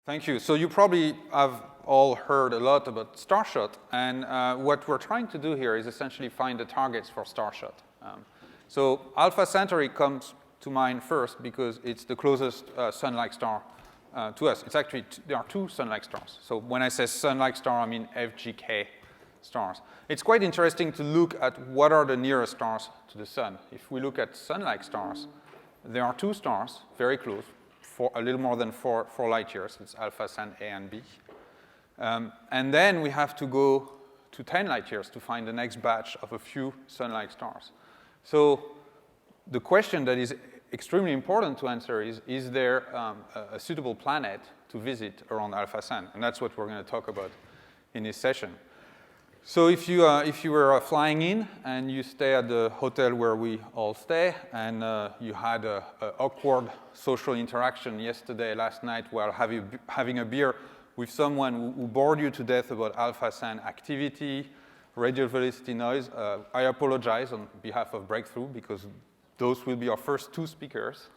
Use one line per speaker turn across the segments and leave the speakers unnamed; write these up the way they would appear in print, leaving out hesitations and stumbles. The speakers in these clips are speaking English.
Thank you. So you probably have all heard a lot about Starshot, and what we're trying to do here is essentially find the targets for Starshot. So Alpha Centauri comes to mind first because it's the closest sun-like star to us. It's actually, there are two sun-like stars. So when I say sun-like star, I mean FGK stars. It's quite interesting to look at what are the nearest stars to the sun. If we look at sun-like stars, there are two stars very close, for a little more than 4 light years. It's Alpha Cent A and B. And then we have to go to 10 light years to find the next batch of a few sun-like stars. So the question that is extremely important to answer is there a suitable planet to visit around Alpha Cent? And that's what we're going to talk about in this session. So if you were flying in and you stay at the hotel where we all stay, and you had an awkward social interaction last night while having a beer with someone who bored you to death about Alpha Cent activity, radial velocity noise, I apologize on behalf of Breakthrough because those will be our first two speakers.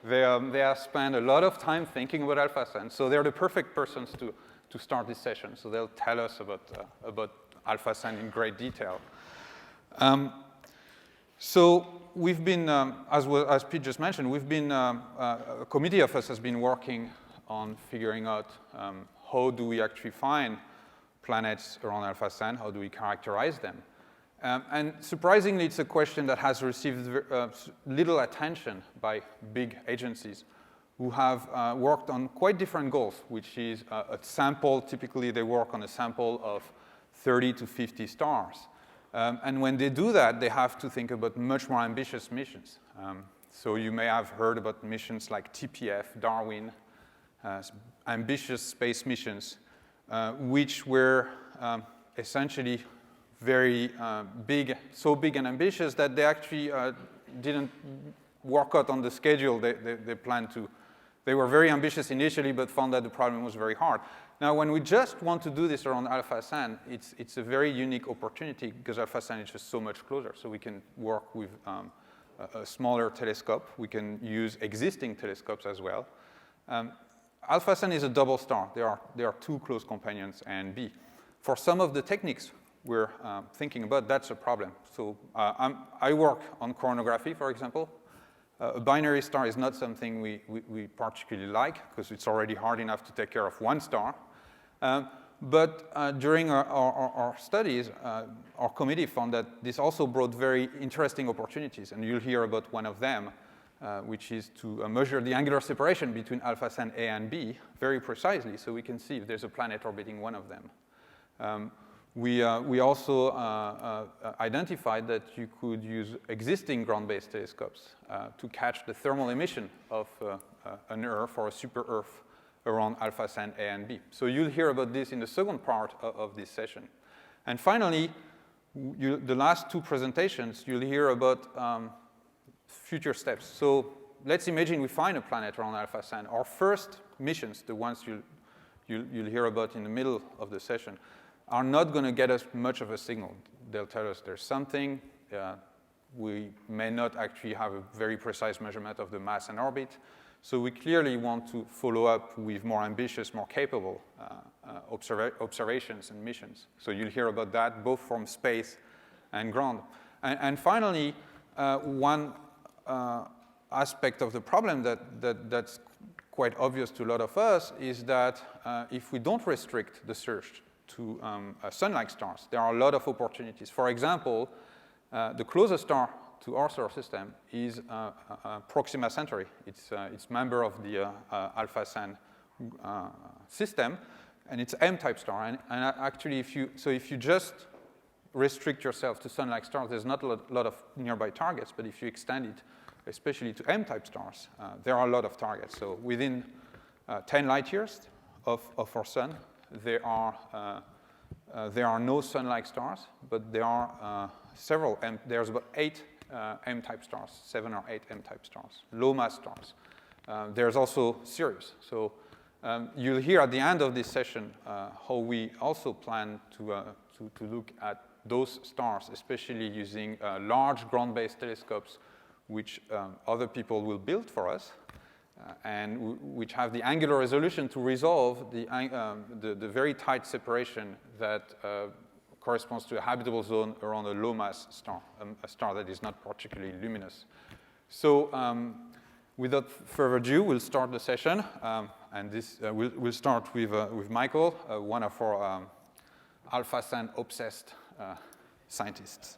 They have spent a lot of time thinking about Alpha Cent, so they're the perfect persons to start this session. So they'll tell us about Alpha Cent in great detail. So we've been, as Pete just mentioned, we've been, a committee of us has been working on figuring out how do we actually find planets around Alpha Cent, how do we characterize them. And surprisingly, it's a question that has received little attention by big agencies who have worked on quite different goals, which is a sample. Typically, they work on a sample of 30 to 50 stars. And when they do that, they have to think about much more ambitious missions. So you may have heard about missions like TPF, Darwin, ambitious space missions, which were essentially very big, so big and ambitious that they actually didn't work out on the schedule they planned to. They were very ambitious initially, but found that the problem was very hard. Now, when we just want to do this around Alpha Cent, it's a very unique opportunity because Alpha Cent is just so much closer. So we can work with a smaller telescope. We can use existing telescopes as well. Alpha Cent is a double star. There are two close companions, A and B. For some of the techniques we're thinking about, that's a problem. So I work on coronagraphy, for example. A binary star is not something we particularly like because it's already hard enough to take care of one star. But during our studies, our committee found that this also brought very interesting opportunities. And you'll hear about one of them, which is to measure the angular separation between Alpha Cent A and B very precisely so we can see if there's a planet orbiting one of them. We also identified that you could use existing ground-based telescopes to catch the thermal emission of an Earth or a super-Earth around Alpha Cent A and B. So you'll hear about this in the second part of this session. And finally, the last two presentations, you'll hear about future steps. So let's imagine we find a planet around Alpha Cent. Our first missions, the ones you'll hear about in the middle of the session, are not going to get us much of a signal. They'll tell us there's something. We may not actually have a very precise measurement of the mass and orbit. So we clearly want to follow up with more ambitious, more capable observations and missions. So you'll hear about that both from space and ground. And finally, one aspect of the problem that's quite obvious to a lot of us is that if we don't restrict the search to sun-like stars, there are a lot of opportunities. For example, the closest star to our solar system is Proxima Centauri. It's member of the Alpha Cent system, and it's M-type star. And actually, if you just restrict yourself to sun-like stars, there's not a lot of nearby targets. But if you extend it, especially to M-type stars, there are a lot of targets. So within 10 light years of our sun, there are no sun-like stars, but there are there's about 8 M-type stars, 7 or 8 M-type stars, low-mass stars. There's also Sirius. So you'll hear at the end of this session how we also plan to look at those stars, especially using large ground-based telescopes, which other people will build for us. and which have the angular resolution to resolve the very tight separation that corresponds to a habitable zone around a low-mass star, a star that is not particularly luminous. So without further ado, we'll start the session. And this we'll start with Michael, one of our alpha-SAN obsessed scientists.